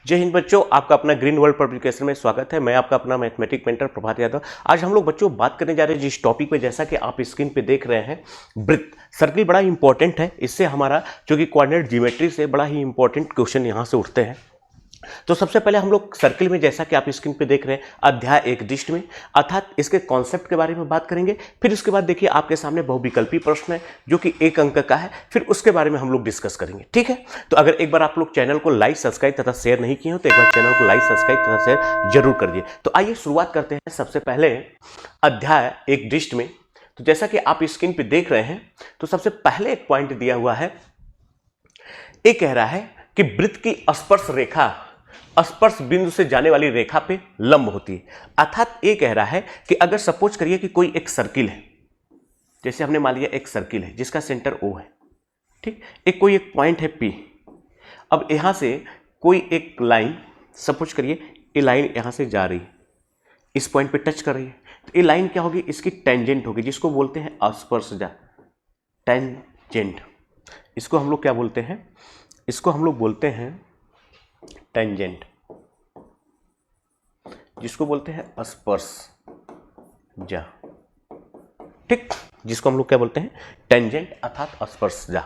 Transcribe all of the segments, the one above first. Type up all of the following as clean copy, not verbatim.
जय हिंद बच्चों, आपका अपना ग्रीन वर्ल्ड पब्लिकेशन में स्वागत है। मैं आपका अपना मैथमेटिक मेंटर प्रभात यादव। आज हम लोग बच्चों बात करने जा रहे हैं जिस टॉपिक पे, जैसा कि आप स्क्रीन पे देख रहे हैं, वृत्त। सर्किल बड़ा ही इंपॉर्टेंट है। इससे हमारा जो कि कोऑर्डिनेट ज्योमेट्री से बड़ा ही इंपॉर्टेंट क्वेश्चन यहाँ से उठते हैं। तो सबसे पहले हम लोग सर्किल में, जैसा कि आप स्क्रीन पे देख रहे हैं, अध्याय एक दृष्टि में, अर्थात इसके कॉन्सेप्ट के बारे में बात करेंगे। फिर उसके बाद देखिए आपके सामने बहुविकल्पी प्रश्न है जो कि 1 अंक का है, फिर उसके बारे में हम लोग डिस्कस करेंगे। ठीक है, तो अगर एक बार आप लोग चैनल को लाइक, सब्सक्राइब तथा शेयर नहीं किए हो तो एक बार चैनल को लाइक, सब्सक्राइब तथा शेयर जरूर करिए। तो आइए शुरुआत करते हैं सबसे पहले अध्याय एक दृष्टि में। तो जैसा कि आप स्क्रीन पे देख रहे हैं, तो सबसे पहले एक पॉइंट दिया हुआ है। ये कह रहा है कि वृत्त की स्पर्श रेखा स्पर्श बिंदु से जाने वाली रेखा पे लंब होती है। अर्थात ये कह रहा है कि अगर सपोज करिए कि कोई एक सर्किल है, जैसे हमने मान लिया एक सर्किल है जिसका सेंटर O है, ठीक, एक कोई एक पॉइंट है P। अब यहां से कोई एक लाइन, सपोज करिए ये लाइन यहां से जा रही है, इस पॉइंट पे टच कर रही है, तो ये लाइन क्या होगी, इसकी टेंजेंट होगी, जिसको बोलते हैं स्पर्शजा, टेंजेंट। इसको हम लोग क्या बोलते हैं, इसको हम लोग बोलते हैं टेंजेंट, जिसको बोलते हैं स्पर्शजा, ठीक, जिसको हम लोग क्या बोलते हैं, टेंजेंट अर्थात स्पर्शजा।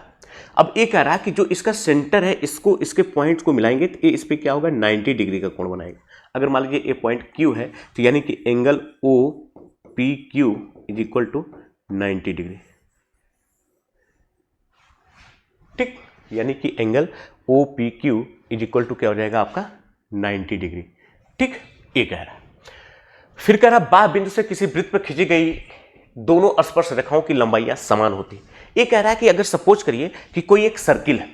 अब ये कह रहा है कि जो इसका सेंटर है, इसको इसके पॉइंट्स को मिलाएंगे तो ये इस पे क्या होगा, 90 डिग्री का कोण बनाएगा। अगर मान लीजिए ये पॉइंट Q है, तो यानी कि angle OPQ is equal to 90 degree, ठीक, यानी कि angle OPQ is equal to क्या हो जाएगा आपका, 90 डिग्री, ठीक, ये कह रहा है। फिर कह रहा बाह्य बिंदु से किसी वृत्त पर खींची गई दोनों स्पर्श रेखाओं की लंबाइयां समान होती है। ये कह रहा है कि अगर सपोज करिए कि कोई एक सर्किल है,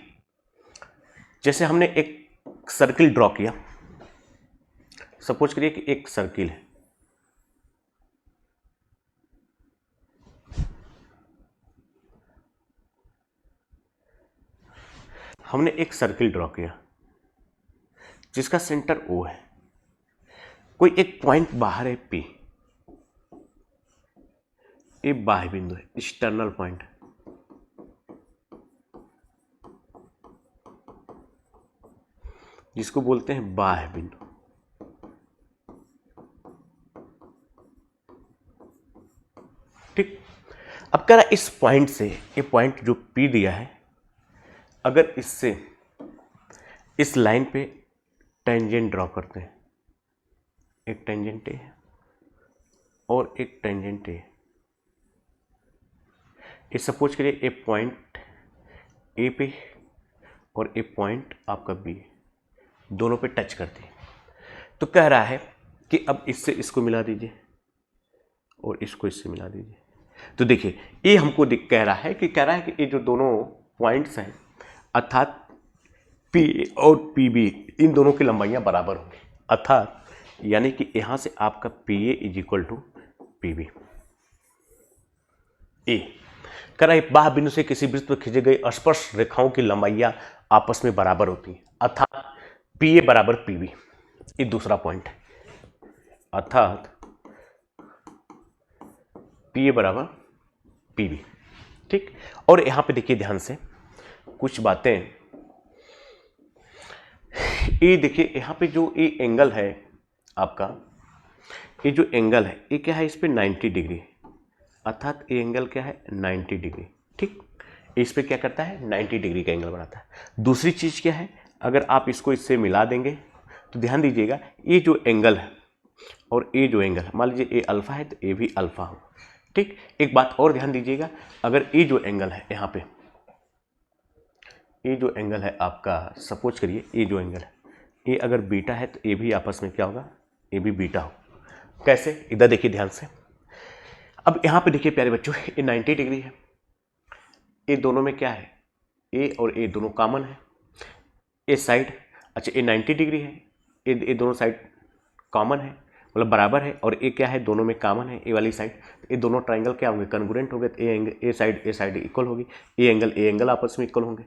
जैसे हमने एक सर्किल ड्रॉ किया, सपोज करिए कि एक सर्किल है, हमने एक सर्किल ड्रॉ किया जिसका सेंटर O है, कोई एक पॉइंट बाहर है P, ये बाह्य बिंदु है, एक्सटर्नल पॉइंट, जिसको बोलते हैं बाह्य बिंदु, ठीक। अब कह रहा इस पॉइंट से, ये पॉइंट जो P दिया है, अगर इससे इस लाइन पे टेंजेंट ड्रॉ करते हैं, एक टेंजेंट है और एक टेंजेंट है, ये सपोज करिए ए पॉइंट A पे और ए पॉइंट आपका B, दोनों पे टच करती है। तो कह रहा है कि अब इससे इसको मिला दीजिए और इसको इससे मिला दीजिए। तो देखिए ये हमको कह रहा है कि ये जो दोनों पॉइंट्स हैं, अर्थात P और PB, इन दोनों की लंबाइयां बराबर होंगी। अर्थात यानी कि यहां से आपका PA is equal to PB। A कह रहा है बाह्य बिंदु से किसी वृत्त पर खींचे गए स्पर्श रेखाओं की लंबाइयां आपस में बराबर होती हैं, अर्थात PA बराबर PB। ये दूसरा पॉइंट है, अर्थात PA बराबर PB, ठीक। और यहां पे देखिए ध्यान से कुछ बातें, ये देखिए यहां पे जो ये एंगल है आपका, ये जो एंगल है ये क्या है, इस पे 90 डिग्री, अर्थात ये एंगल क्या है, 90 डिग्री, ठीक। इस पे क्या करता है, 90 डिग्री का एंगल बनाता है। दूसरी चीज क्या है, अगर आप इसको इससे मिला देंगे तो ध्यान दीजिएगा, ये जो एंगल है और ये जो एंगल है, मान लीजिए ये अल्फा है तो ये भी अल्फा हो, ठीक। एक बात और ध्यान दीजिएगा, अगर ये जो एंगल है यहाँ पे, ये जो एंगल है आपका, सपोज करिए ये जो एंगल है, ये अगर बीटा है तो ये भी आपस में क्या होगा, ये भी बीटा हो। कैसे, इधर देखिए ध्यान से। अब यहाँ पे देखिए प्यारे बच्चों, ये 90 डिग्री है, ये दोनों में क्या है, ए और ए दोनों कॉमन है, ये साइड, अच्छा ये 90 डिग्री है, ये दोनों साइड कॉमन है, मतलब बराबर है, और ये क्या है, दोनों में कॉमन है, ए वाली साइड। ये दोनों ट्राइंगल क्या होंगे, कन्ग्रुएंट हो गए, तो ए साइड इक्वल होगी, ए एंगल आपस में इक्वल होंगे,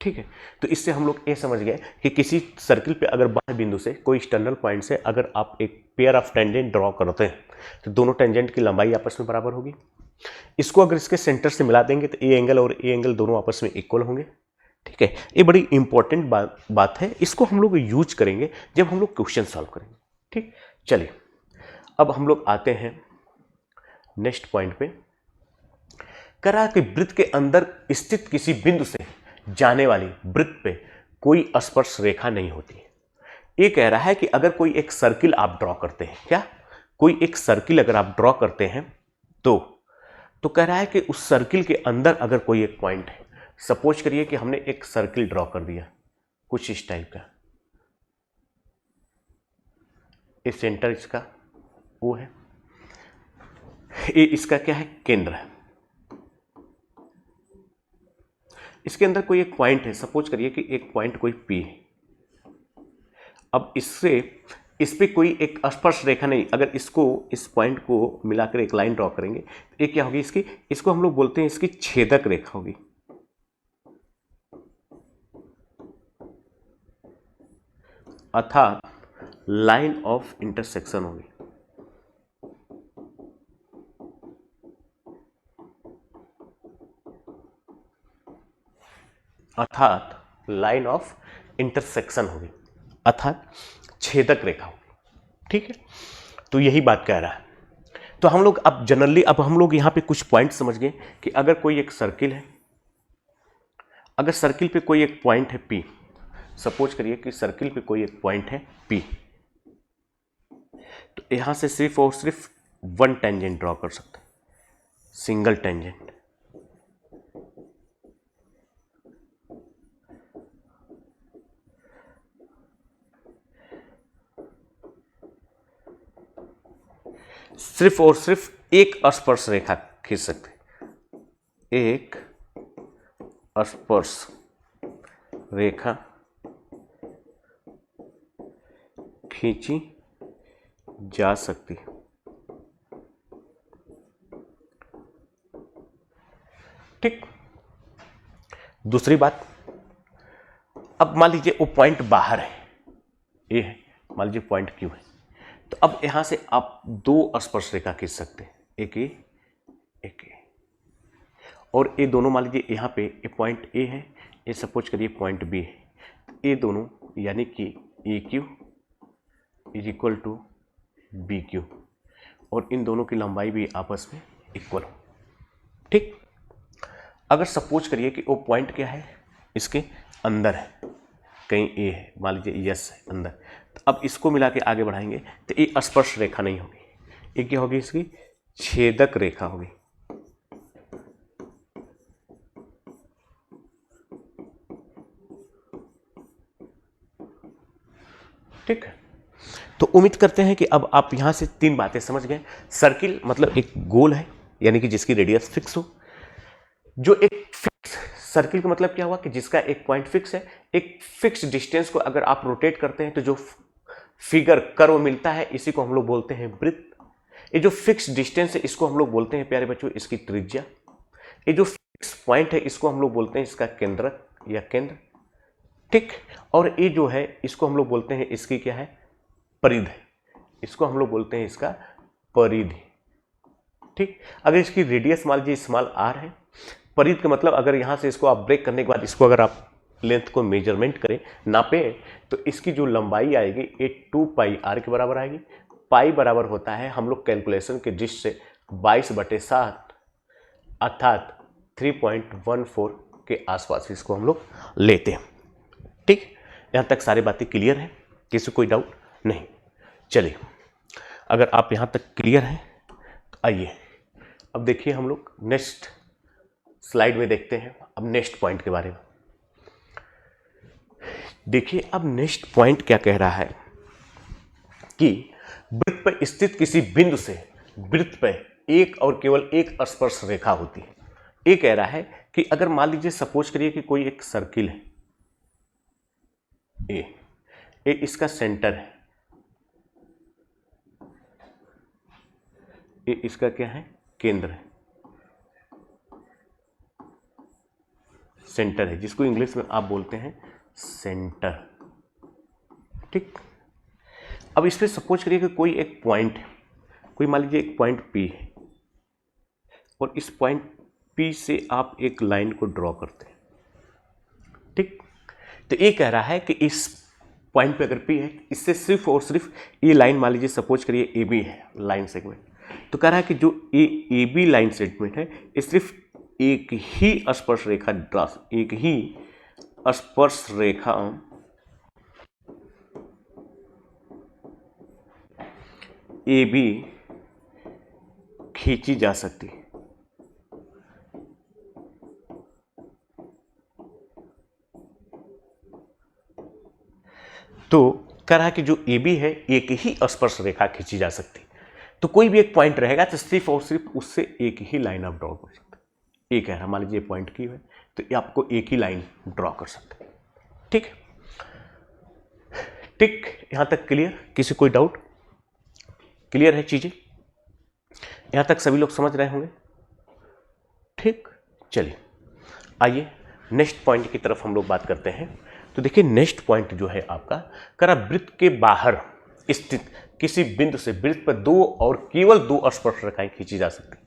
ठीक है। तो इससे हम लोग ये समझ गए कि किसी सर्किल पे अगर बाह्य बिंदु से कोई एक्सटर्नल पॉइंट से अगर आप एक पेयर ऑफ टेंजेंट ड्रॉ करते हैं तो दोनों टेंजेंट की लंबाई आपस में बराबर होगी। इसको अगर इसके सेंटर से मिला देंगे तो ए एंगल और ए एंगल दोनों आपस में इक्वल होंगे, ठीक है, ये बड़ी इंपॉर्टेंट बात है, इसको हम लोग यूज करेंगे जब हम लोग क्वेश्चन सॉल्व करेंगे। ठीक, चलिए अब हम लोग आते हैं नेक्स्ट पॉइंट पे। कह रहा है कि वृत्त के अंदर स्थित किसी बिंदु से जाने वाली वृत्त पे कोई स्पर्श रेखा नहीं होती है। ये कह रहा है कि अगर कोई एक सर्किल आप ड्रॉ करते हैं, क्या कोई एक सर्किल अगर आप ड्रॉ करते हैं तो कह रहा है कि उस सर्किल के अंदर अगर कोई एक पॉइंट है, सपोज करिए कि हमने एक सर्किल ड्रॉ कर दिया कुछ इस टाइप का, इस सेंटर इसका वो है, ये इसका क्या है, केंद्र है। इसके अंदर कोई एक पॉइंट है, सपोज करिए कि एक पॉइंट कोई P है। अब इससे इस पे कोई एक स्पर्श रेखा नहीं, अगर इसको इस पॉइंट को मिलाकर एक लाइन ड्रॉ करेंगे तो ये क्या होगी इसकी, इसको हम लोग बोलते हैं इसकी छेदक रेखा होगी। अर्थात लाइन ऑफ इंटरसेक्शन होगी। अर्थात लाइन ऑफ इंटरसेक्शन होगी, अर्थात छेदक रेखा होगी। ठीक है, तो यही बात कह रहा है। तो हम लोग अब जनरली अब हम लोग यहां पे कुछ पॉइंट समझ गए कि अगर कोई एक सर्किल है, अगर सर्किल पे कोई एक पॉइंट है P, सपोज करिए कि सर्किल पे कोई एक पॉइंट है P, तो यहां से सिर्फ और सिर्फ वन टेंजेंट ड्रॉ कर सकते हैं, सिंगल टेंजेंट। सिर्फ और सिर्फ एक स्पर्श रेखा खींच सकते हैं, एक स्पर्श रेखा खींची जा सकती है। ठीक, दूसरी बात, अब मान लीजिए वो पॉइंट बाहर है, ये है, मान लीजिए पॉइंट Q है, तो अब यहां से आप दो स्पर्श रेखा खींच सकते हैं, एक ए, और ये दोनों मान लीजिए यहां पे ये पॉइंट A है, ये सपोज करिए पॉइंट B है, ये दोनों यानी कि AQ is equal to BQ, और इन दोनों की लंबाई भी आपस में इक्वल हो। ठीक, अगर सपोज करिए कि वो पॉइंट क्या है, इसके अंदर है, कहीं A है, मान लीजिए यस है अंदर, तो अब इसको मिला के आगे बढ़ाएंगे तो ये स्पर्श रेखा नहीं होगी, ये क्या होगी, इसकी छेदक रेखा होगी। ठीक है, तो उम्मीद करते हैं कि अब आप यहां से तीन बातें समझ गए। सर्किल मतलब एक गोल है, यानी कि जिसकी रेडियस फिक्स हो, जो एक फिक्स सर्किल का मतलब क्या हुआ कि जिसका एक पॉइंट फिक्स है, एक फिक्स डिस्टेंस को अगर आप रोटेट करते हैं तो जो फिगर कर्व मिलता है, इसी को हम लोग बोलते हैं वृत्त। ये जो फिक्स डिस्टेंस है इसको हम लोग बोलते हैं प्यारे बच्चों इसकी त्रिज्या। ये जो फिक्स पॉइंट है इसको हम लोग बोलते हैं इसका केंद्रक या केंद्र। ठीक, और ये जो है इसको हम लोग बोलते हैं इसकी क्या है, परिधि, इसको हम लोग बोलते हैं इसका परिधि। ठीक, अगर इसकी रेडियस मान लीजिए स्मॉल r है, परिधि का मतलब अगर यहां से इसको आप ब्रेक करने के बाद इसको अगर आप लेंथ को मेजरमेंट करें, नापें, तो इसकी जो लंबाई आएगी ये 2 पाई r के बराबर आएगी। पाई बराबर होता है हम लोग कैलकुलेशन के दृष्टि से 22/7 अर्थात 3.14 के आसपास इसको हम लोग लेते हैं। ठीक, यहां तक सारी बातें क्लियर है, किसी कोई डाउट नहीं। चलिए, अगर आप यहां तक क्लियर हैं तो आइए अब देखिए हम लोग नेक्स्ट स्लाइड में देखते हैं अब नेक्स्ट पॉइंट के बारे में। देखिए अब नेक्स्ट पॉइंट क्या कह रहा है कि वृत्त पर स्थित किसी बिंदु से वृत्त पर एक और केवल एक स्पर्श रेखा होती है। ये कह रहा है कि अगर मान लीजिए सपोज करिए कि कोई एक सर्किल है, ए इसका सेंटर है, ये इसका क्या है, केंद्र है, सेंटर है, जिसको इंग्लिश में आप बोलते हैं सेंटर। ठीक, अब इस पे सपोज करिए कि कोई एक पॉइंट है, कोई मान लीजिए एक पॉइंट P है, और इस पॉइंट P से आप एक लाइन को ड्रॉ करते हैं। ठीक, तो ये कह रहा है कि इस पॉइंट पे अगर P है, इससे सिर्फ और सिर्फ ये लाइन मान लीजिए सपोज करिए AB है लाइन सेगमेंट, तो कह रहा है कि जो AB लाइन सेगमेंट है ये सिर्फ एक ही स्पर्श रेखा एक ही स्पर्श रेखा AB खींची जा सकती है। तो कह रहा है कि जो AB है एक ही स्पर्श रेखा खींची जा सकती, तो कोई भी एक पॉइंट रहेगा तो सिर्फ और सिर्फ उससे एक ही लाइन आप ड्रॉ कर सकते हैं। एक है मान लीजिए पॉइंट की है तो ये आपको एक ही लाइन ड्रॉ कर सकते हैं। ठीक, ठीक, यहां तक क्लियर? किसी कोई डाउट? क्लियर है चीजें? यहां तक सभी लोग समझ रहे होंगे? ठीक, चलिए आइए नेक्स्ट पॉइंट की तरफ हम लोग बात करते हैं। तो देखिए नेक्स्ट पॉइंट जो है आपका, करा वृत्त के बाहर स्थित किसी बिंदु से वृत्त पर दो और केवल दो स्पर्श रेखाएं खींची जा सकती।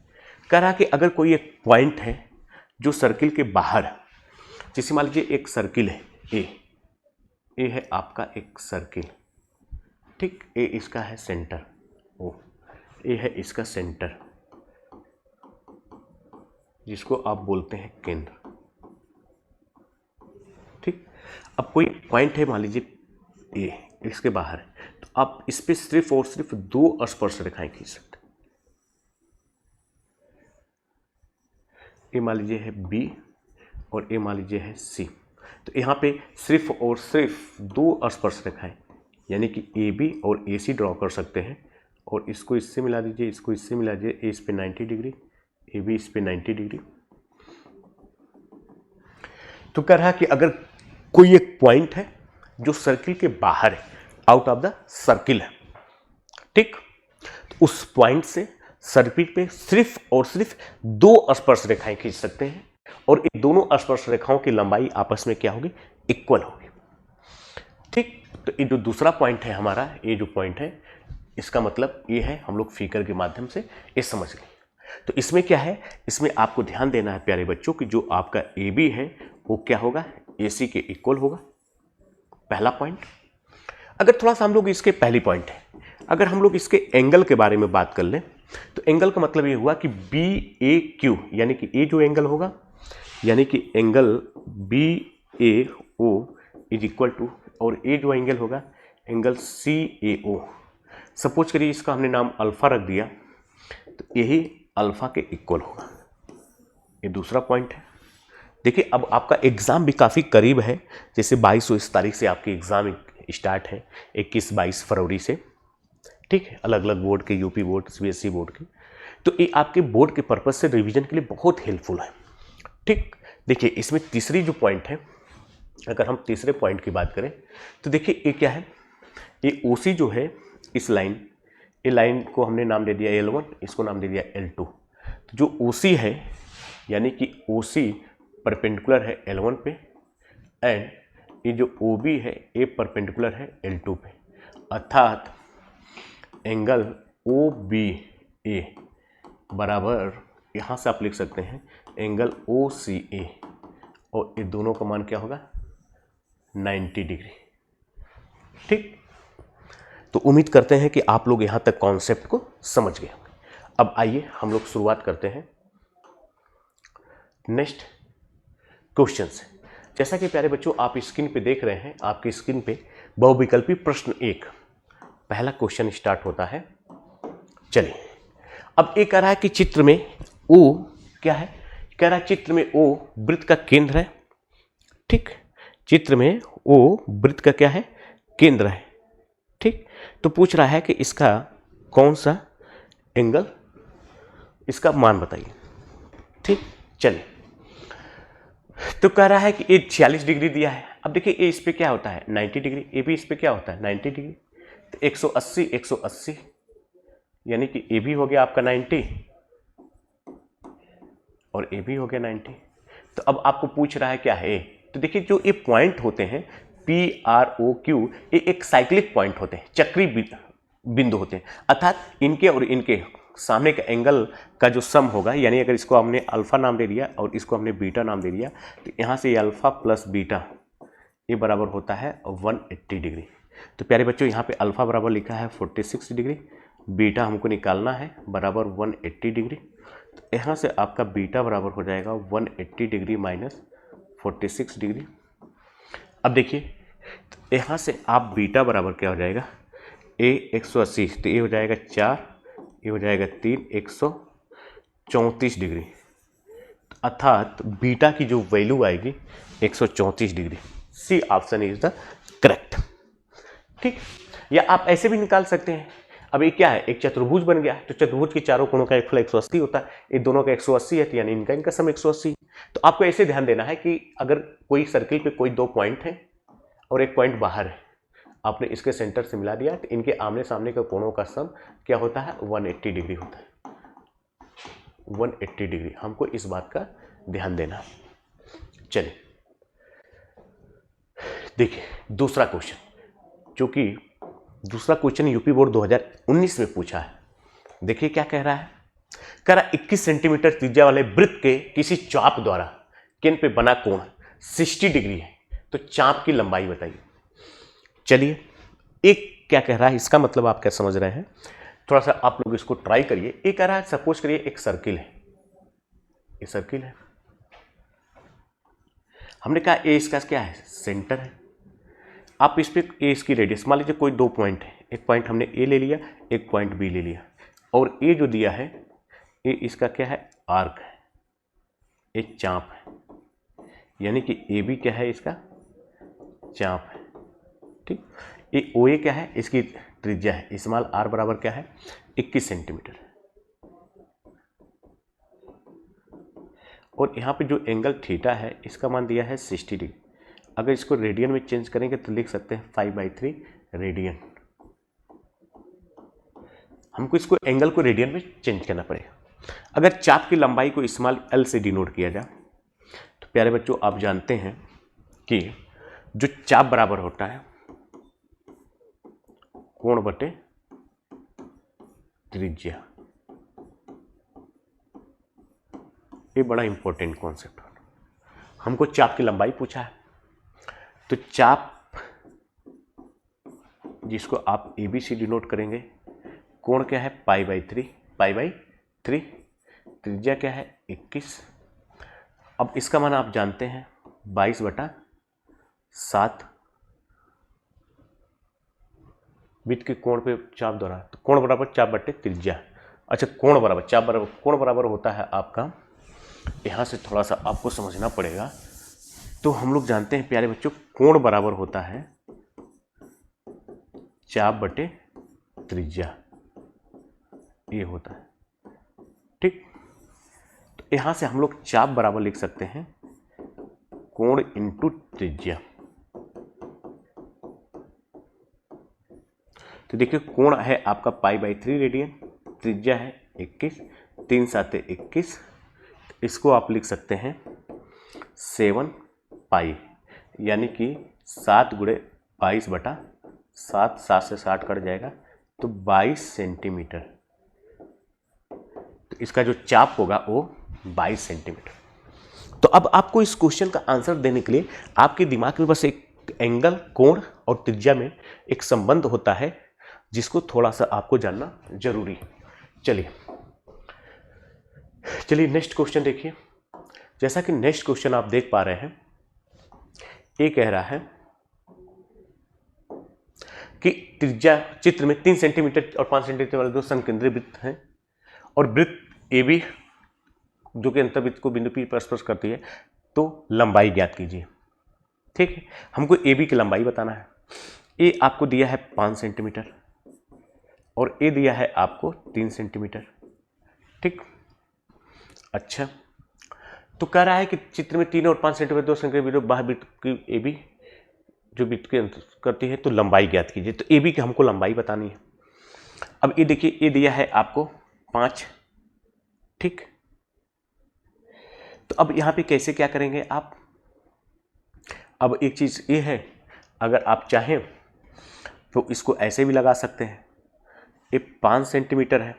कह रहा कि अगर कोई एक पॉइंट है जो सर्किल के बाहर, जैसे मान लीजिए एक सर्किल है ए है आपका एक सर्किल, ठीक, ए इसका है सेंटर, ओ ए है इसका सेंटर जिसको आप बोलते हैं केंद्र। ठीक, अब कोई पॉइंट है मान लीजिए ए इसके बाहर है, तो आप इस पे सिर्फ और सिर्फ दो स्पर्श रेखाएं खींच सकते हैं। ए मान लीजिए है बी और ए मान लीजिए है सी, तो यहाँ पे सिर्फ और सिर्फ दो स्पर्श रेखाएं यानी कि ए बी और ए सी ड्रॉ कर सकते हैं, और इसको इससे मिला दीजिए, इसको इससे मिला दीजिए, ए इस पे 90 डिग्री, ए बी इस पे 90 डिग्री। तो कह रहा है कि अगर कोई एक पॉइंट है जो सर्किल के बाहर है, आउट ऑफ द सर्किल है, ठीक, तो उस पॉइंट से सर्किल पे सिर्फ और सिर्फ दो स्पर्श रेखाएं खींच सकते हैं, और इन दोनों स्पर्श रेखाओं की लंबाई आपस में क्या होगी? इक्वल होगी। ठीक, तो ये जो दूसरा पॉइंट है हमारा, ये जो पॉइंट है इसका मतलब ये है, हम लोग फिगर के माध्यम से ये समझ गए। तो इसमें क्या है, इसमें आपको ध्यान देना है प्यारे बच्चों कि जो आपका ए बी है वो क्या होगा? ए सी के इक्वल होगा, पहला पॉइंट। अगर थोड़ा सा हम लोग इसके पहली पॉइंट है, अगर हम लोग इसके एंगल के बारे में बात कर लें, तो एंगल का मतलब ये हुआ कि बी ए क्यू, यानी कि ए जो एंगल होगा, यानी कि angle B A O is equal to, और ए जो एंगल होगा एंगल सी ए ओ। सपोज करिए इसका हमने नाम अल्फा रख दिया, तो यही अल्फा के इक्वल होगा। ये दूसरा पॉइंट है। देखिए अब आपका एग्जाम भी काफ़ी करीब है, जैसे 22 तारीख से आपके एग्जाम स्टार्ट है, 21-22 फरवरी से, ठीक है, अलग अलग बोर्ड के, यूपी बोर्ड, सीबीएसई बोर्ड के। तो ये आपके बोर्ड के पर्पज से रिवीजन के लिए बहुत हेल्पफुल है। ठीक, देखिए इसमें तीसरी जो पॉइंट है, अगर हम तीसरे पॉइंट की बात करें तो देखिए ये क्या है, ये ओसी जो है इस लाइन, ये लाइन को हमने नाम दे दिया L1, इसको नाम दे दिया L2। तो जो ओसी है यानी कि ओसी परपेंडिकुलर है L1 पे, एंड ये जो OB है ये परपेंडिकुलर है L2 पे, अर्थात एंगल OBA बराबर, यहाँ से आप लिख सकते हैं एंगल OCA, और ये दोनों का मान क्या होगा? 90 डिग्री। ठीक, तो उम्मीद करते हैं कि आप लोग यहाँ तक कॉन्सेप्ट को समझ गए होंगे। अब आइए हम लोग शुरुआत करते हैं नेक्स्ट क्वेश्चन से। जैसा कि प्यारे बच्चों आप स्क्रीन पे देख रहे हैं, आपकी स्क्रीन पे बहुविकल्पी प्रश्न 1 पहला क्वेश्चन स्टार्ट होता है। चलिए, अब ये कह रहा है कि चित्र में O क्या है? कह रहा है चित्र में O वृत्त का केंद्र है। ठीक, चित्र में O वृत्त का क्या है? केंद्र है। ठीक, तो पूछ रहा है कि इसका कौन सा एंगल, इसका मान बताइए। ठीक, चलिए, तो कह रहा है कि ये 46 डिग्री दिया है। अब देखिए ए इस पे क्या होता है? 90 डिग्री, ए भी इस पे क्या होता है? 90 डिग्री। तो 180 यानी कि ए भी हो गया आपका 90 और ए भी हो गया 90। तो अब आपको पूछ रहा है क्या है? तो देखिए जो ये पॉइंट होते हैं PROQ, ये एक साइक्लिक पॉइंट होते हैं, चक्री बिंदु होते हैं, अर्थात इनके और इनके सामने का एंगल का जो सम होगा, यानी अगर इसको हमने अल्फा नाम दे दिया और इसको हमने बीटा नाम दे दिया, तो यहाँ से ये अल्फा प्लस बीटा ए बराबर होता है 180 डिग्री। तो प्यारे बच्चों यहाँ पे अल्फा बराबर लिखा है 46 डिग्री, बीटा हमको निकालना है बराबर 180 डिग्री। तो यहाँ से आपका बीटा बराबर हो जाएगा 180 डिग्री माइनस 46 डिग्री। अब देखिए यहाँ से आप बीटा बराबर क्या हो जाएगा, ए 180, तो ये हो जाएगा 4, ये हो जाएगा 3, 134 डिग्री, अर्थात बीटा की जो वैल्यू आएगी 134 degree. C option is the correct. ठीक, या आप ऐसे भी निकाल सकते हैं। अब ये क्या है, एक चतुर्भुज बन गया, तो चतुर्भुज के चारों कोणों का फल 180 होता है, ये दोनों का 180 है, तो यानी इनका सम 180। तो आपको ऐसे ध्यान देना है कि अगर कोई सर्किल पे कोई दो पॉइंट है और एक पॉइंट बाहर है, आपने इसके सेंटर से मिला दिया, तो इनके आमने सामने के कोणों का सम क्या होता है, 180 डिग्री होता है। 180 डिग्री, हमको इस बात का ध्यान देना। चलिए देखिए दूसरा क्वेश्चन, जो कि दूसरा क्वेश्चन यूपी बोर्ड 2019 में पूछा है। देखिए क्या कह रहा है, कह रहा 21 सेंटीमीटर त्रिज्या वाले वृत्त के किसी चाप द्वारा केंद्र पे बना कोण 60 डिग्री है, तो चाप की लंबाई बताइए। चलिए एक क्या कह रहा है, इसका मतलब आप क्या समझ रहे हैं, थोड़ा सा आप लोग इसको ट्राई करिए। ये कह रहा है सपोज करिए एक सर्किल है, ये सर्किल है, हमने कहा ए इसका क्या है, सेंटर है। आप इस पे ए इसकी रेडियस, मान लीजिए कोई दो पॉइंट है, एक पॉइंट हमने ए ले लिया, एक पॉइंट बी ले लिया, और ए जो दिया है ए इसका क्या है, आर्क है, ये चाप है, यानी कि ए बी क्या है, इसका चाप है। ठीक, ये ओ ए क्या है, इसकी त्रिज्या है, स्मॉल आर बराबर क्या है, 21 सेंटीमीटर। और यहाँ पे जो एंगल थीटा है इसका मान दिया है 60 डिग्री। अगर इसको रेडियन में चेंज करेंगे तो लिख सकते हैं 5/3 रेडियन। हमको इसको एंगल को रेडियन में चेंज करना पड़ेगा। अगर चाप की लंबाई को स्मॉल एल से डिनोट किया जाए तो प्यारे बच्चों आप जानते हैं कि जो चाप बराबर होता है कोण बटे त्रिज्या। ये बड़ा इंपॉर्टेंट कॉन्सेप्ट है। हमको चाप की लंबाई पूछा है, तो चाप जिसको आप ए बी सी डिनोट करेंगे, कोण क्या है π/3, π/3, त्रिज्या क्या है 21। अब इसका मान आप जानते हैं 22/7 वृत्त के कोण पे चाप द्वारा, तो कोण बराबर चाप बटे त्रिज्या। अच्छा कोण बराबर चाप बराबर, कोण बराबर होता है आपका, यहाँ से थोड़ा सा आपको समझना पड़ेगा। तो हम लोग जानते हैं प्यारे बच्चों, कोण बराबर होता है चाप बटे त्रिज्या, ये होता है। ठीक, तो यहाँ से हम लोग चाप बराबर लिख सकते हैं कोण इंटू त्रिज्या। तो देखिए कोण है आपका π/3 रेडियन, त्रिज्या है 21, 3 7 21, इसको आप लिख सकते हैं 7 पाई, यानी कि 7 × 22/7, 7 से 60 कट जाएगा तो 22 सेंटीमीटर। तो इसका जो चाप होगा वो 22 सेंटीमीटर। तो अब आपको इस क्वेश्चन का आंसर देने के लिए आपके दिमाग में बस एक एंगल, कोण और त्रिज्या में एक संबंध होता है, जिसको थोड़ा सा आपको जानना जरूरी है। चलिए नेक्स्ट क्वेश्चन देखिए। जैसा कि नेक्स्ट क्वेश्चन आप देख पा रहे हैं, ये कह रहा है कि त्रिज्या चित्र में 3 सेंटीमीटर और 5 सेंटीमीटर वाले दो संकेंद्रित वृत्त हैं, और वृत्त ए बी जो कि अंतर्वृत्त को बिंदु पी पर स्पर्श करती है, तो लंबाई ज्ञात कीजिए। ठीक है, हमको ए बी की लंबाई बताना है। ए आपको दिया है 5 सेंटीमीटर और ए दिया है आपको 3 सेंटीमीटर। ठीक, अच्छा तो कह रहा है कि चित्र में 3 और 5 सेंटीमीटर दो संकेंद्रित बाह्य वृत्त की ए बी जो वृत्त के अंतर करती है, तो लंबाई ज्ञात कीजिए। तो ए बी की हमको लंबाई बतानी है। अब ये देखिए, ये दिया है आपको 5। ठीक, तो अब यहाँ पे कैसे क्या करेंगे आप, अब एक चीज़ ये है, अगर आप चाहें तो इसको ऐसे भी लगा सकते हैं। ये 5 सेंटीमीटर है,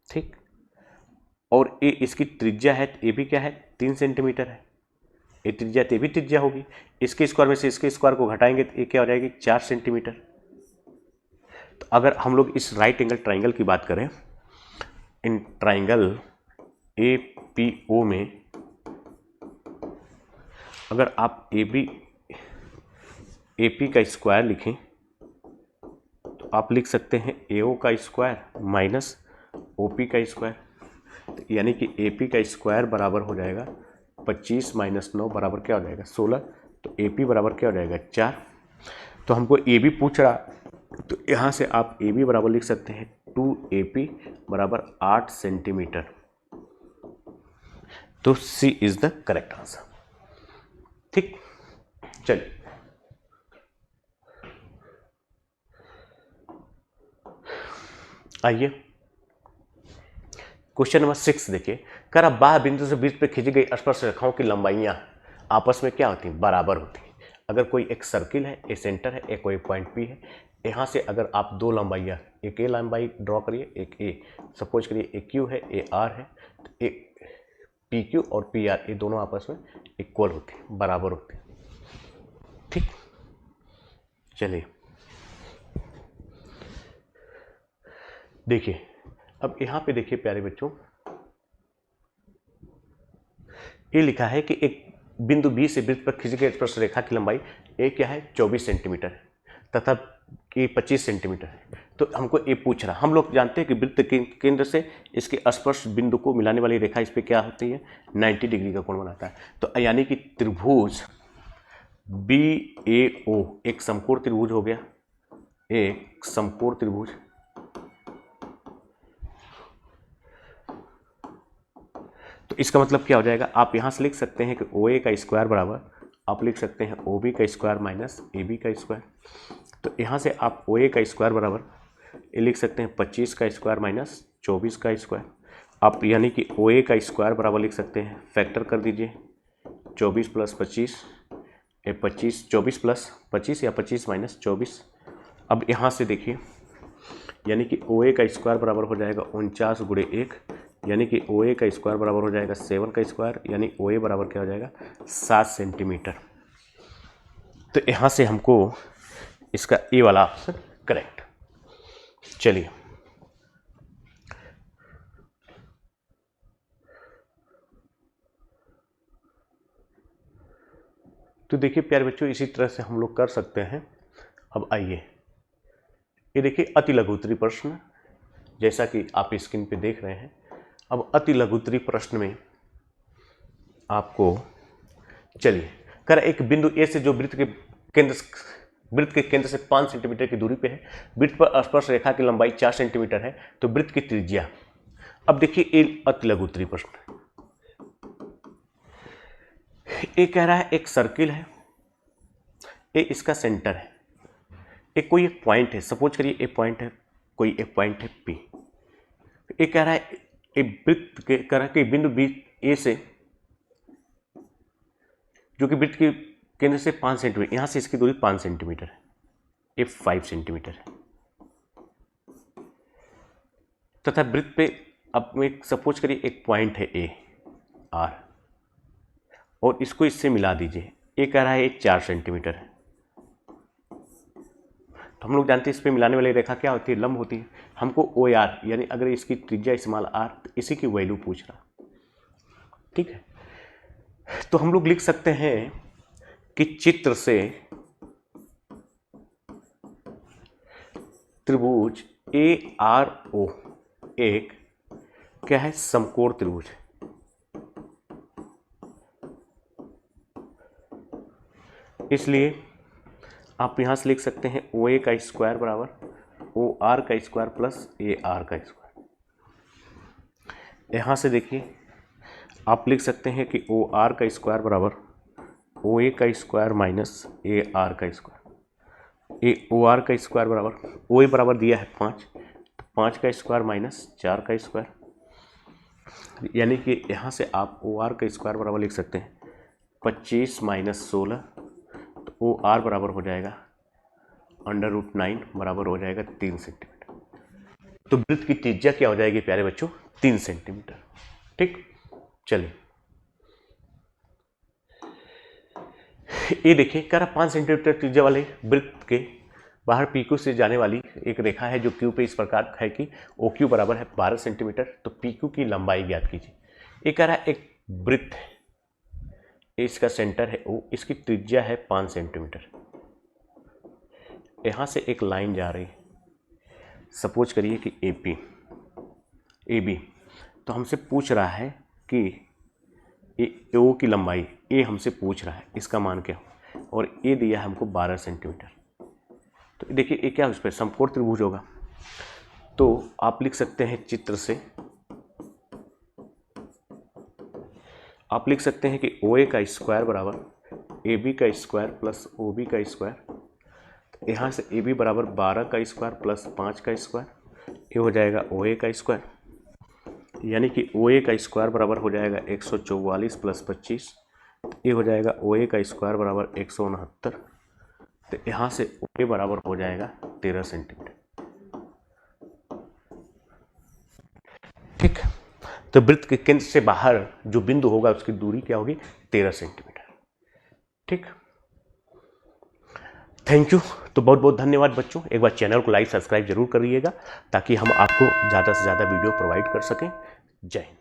ठीक, और ये इसकी त्रिज्या है, ये भी क्या है 3 सेंटीमीटर है। ये त्रिज्या तो भी त्रिज्या होगी, इसके स्क्वायर में से इसके स्क्वायर को घटाएंगे तो ये क्या हो जाएगी 4 सेंटीमीटर। तो अगर हम लोग इस राइट एंगल ट्राइंगल की बात करें, इन ट्राइंगल APO में अगर आप AP का स्क्वायर लिखें तो आप लिख सकते हैं AO का स्क्वायर माइनस OP का स्क्वायर, तो यानी कि AP का स्क्वायर बराबर हो जाएगा 25 माइनस 9 बराबर क्या हो जाएगा 16, तो AP बराबर क्या हो जाएगा 4। तो हमको AB पूछ रहा, तो यहाँ से आप AB बराबर लिख सकते हैं 2AP बराबर 8 सेंटीमीटर। तो C is the correct answer. ठीक, चलिए आइए क्वेश्चन नंबर 6 देखिए। कह रहा बाह्य बिंदु से वृत्त पे खींची गई स्पर्श रेखाओं की लंबाइयां आपस में क्या होती हैं, बराबर होती हैं। अगर कोई एक सर्किल है, ए सेंटर है, एक कोई पॉइंट पी है, यहाँ से अगर आप दो लंबाइयां, एक ए लंबाई ड्रॉ करिए, एक ए, सपोज करिए ए क्यू है, ए आर है, तो एक पी क्यू और पी आर ये दोनों आपस में इक्वल होते हैं, बराबर होते हैं। ठीक, चलिए देखिए, अब यहाँ पे देखिए प्यारे बच्चों, ये लिखा है कि एक बिंदु बी से वृत्त पर खींची गई स्पर्श रेखा की लंबाई ए क्या है 24 सेंटीमीटर है तथा कि 25 सेंटीमीटर है। तो हमको ये पूछ रहा, हम लोग जानते हैं कि वृत्त के केंद्र से इसके स्पर्श बिंदु को मिलाने वाली रेखा इस पर क्या होती है 90 डिग्री का कोण बनाता है। तो यानी कि त्रिभुज BAO एक समकोण त्रिभुज हो गया, एक समकोण त्रिभुज, तो इसका मतलब क्या हो जाएगा, आप यहाँ से लिख सकते हैं कि OA का स्क्वायर बराबर आप लिख सकते हैं OB का स्क्वायर माइनस AB का स्क्वायर। तो यहाँ से आप OA का स्क्वायर बराबर ये लिख सकते हैं 25 का स्क्वायर माइनस 24 का स्क्वायर। आप यानी कि OA का स्क्वायर बराबर लिख सकते हैं, फैक्टर कर दीजिए 24 प्लस 25, 24 प्लस 25 या 25 माइनस 24। अब यहाँ से देखिए, यानी कि OA का स्क्वायर बराबर हो जाएगा 49 गुणे 1, यानी कि OA का स्क्वायर बराबर हो जाएगा 7 का स्क्वायर, यानी OA बराबर क्या हो जाएगा 7 सेंटीमीटर। तो यहाँ से हमको इसका ए वाला ऑप्शन करेक्ट। चलिए तो देखिए प्यारे बच्चों, इसी तरह से हम लोग कर सकते हैं। अब आइए, ये देखिए अति लघुत्तरी प्रश्न, जैसा कि आप स्क्रीन पे देख रहे हैं। अब अति लघुत्तरी प्रश्न में आपको, चलिए कर एक बिंदु ए से जो वृत्त के केंद्र से 5 सेंटीमीटर की दूरी पे है, वृत्त पर स्पर्श रेखा की लंबाई 4 सेंटीमीटर है, तो वृत्त की त्रिज्या। अब देखिए ये अति लघुत्तरी प्रश्न, ये कह रहा है एक सर्किल है, ये इसका सेंटर है, एक कोई एक पॉइंट है, सपोज करिए एक पॉइंट है, कोई एक पॉइंट है पी। ये कह रहा है एक वृत्त के कह रहा है कि बिंदु बी ए से जो कि वृत्त के केंद्र से 5 सेंटीमीटर, यहां से इसकी दूरी 5 सेंटीमीटर है, ये 5 सेंटीमीटर है, तथा वृत्त पे अब एक सपोज करिए एक पॉइंट है ए आर और इसको इससे मिला दीजिए। ये कह रहा है ये 4 सेंटीमीटर है। तो हम लोग जानते हैं इस पे मिलाने वाली रेखा क्या होती है, लंब होती है। हमको ओ आर यानी अगर इसकी त्रिज्या स्मॉल आर, तो इसी की वैल्यू पूछ रहा। ठीक है, तो हम लोग लिख सकते हैं कि चित्र से त्रिभुज ARO एक क्या है समकोण त्रिभुज। इसलिए आप यहां से लिख सकते हैं OA का स्क्वायर बराबर OR का स्क्वायर प्लस AR का स्क्वायर। यहां से देखिए आप लिख सकते हैं कि OR का स्क्वायर बराबर OA का स्क्वायर माइनस AR का स्क्वायर। OR का स्क्वायर बराबर OA बराबर दिया है 5, तो 5 का स्क्वायर माइनस 4 का स्क्वायर, यानी कि यहाँ से आप OR का स्क्वायर बराबर लिख सकते हैं 25 माइनस 16, तो OR बराबर हो जाएगा √9 बराबर हो जाएगा 3 सेंटीमीटर। तो वृत्त की त्रिज्या क्या हो जाएगी प्यारे बच्चों 3 सेंटीमीटर। ठीक, चलिए ये देखिए कह रहा 5 सेंटीमीटर त्रिज्या वाले वृत्त के बाहर PQ से जाने वाली एक रेखा है जो Q पे इस प्रकार है कि OQ बराबर है 12 सेंटीमीटर। तो PQ की लंबाई ज्ञात कीजिए। ये कह रहा है एक वृत्त है, इसका सेंटर है O, इसकी त्रिज्या है 5 सेंटीमीटर। यहाँ से एक लाइन जा रही है, सपोज करिए कि AB। तो हमसे पूछ रहा है कि O की लंबाई, A हमसे पूछ रहा है इसका मान क्या हो, और A दिया है हमको 12 सेंटीमीटर। तो देखिए ये क्या उस पर समकोण त्रिभुज होगा। तो आप लिख सकते हैं चित्र से, आप लिख सकते हैं कि OA का स्क्वायर बराबर AB का स्क्वायर प्लस OB का स्क्वायर। तो यहाँ से AB बराबर 12 का स्क्वायर प्लस 5 का स्क्वायर, ये हो जाएगा OA का स्क्वायर, यानी कि OA का स्क्वायर बराबर हो जाएगा 144 प्लस 25, ये हो जाएगा OA का स्क्वायर बराबर 169। तो यहाँ से OA बराबर हो जाएगा 13 सेंटीमीटर। ठीक, तो वृत्त के केंद्र से बाहर जो बिंदु होगा उसकी दूरी क्या होगी, 13 सेंटीमीटर। ठीक, थैंक यू। तो बहुत बहुत धन्यवाद बच्चों। एक बार चैनल को लाइक सब्सक्राइब जरूर करिएगा ताकि हम आपको ज़्यादा से ज़्यादा वीडियो प्रोवाइड कर सकें। जय हिंद।